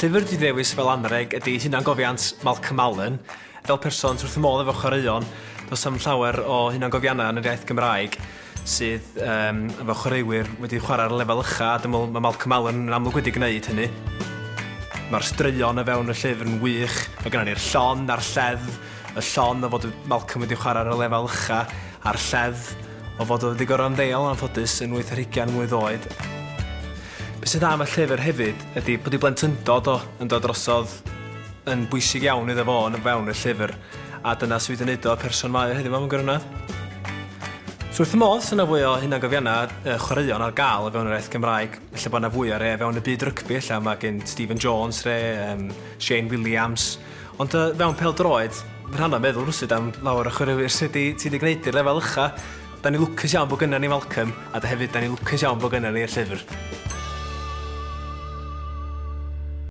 llyfr di ddewis fel anreg ydy hunangofiant Malcolm Allen. Fel person wrth y modd efo chwaraeon, does am llawer o hunangofiannau yn yr iaith Gymraeg sydd efo chwaraewyr wedi chwarae ar y lefel ucha, a dwi'n meddwl mae Malcolm Allen yn amlwg wedi gwneud hynny. Mae'r straeon o fewn y llyfr yn wych, mae gennym ni'r llon a'r lledd, y llon o fod Malcolm wedi chwarae ar y lefel ucha, a'r lledd o fod wedi gorau ymddeol anffodus yn 8 mlwydd oed. Be sydd am y llyfr hefyd ydy bod ei blentyndod o yn dod drosodd yn bwysig iawn iddo fo yn fewn y llyfr, a dyna sydd wedi gwneud o person mae o heddiw am y gwrnod. So wrth y modd sy'n fwy o hunangofiannau chwaraeon ar gael o fewn yr iaith Gymraeg, felly bod yna fwy o re fewn y byd rygbi, lle mae gen Stephen Jones, Shane Williams, ond fewn pêl-droed, fy rhanna meddwl rwsyd am lawer o chwaraewyr sydd wedi gwneud i'r lefel ucha. Da ni lwcus iawn bod gynna ni Malcolm, a hefyd da ni lwcus iawn bod gynna ni'r llyfr.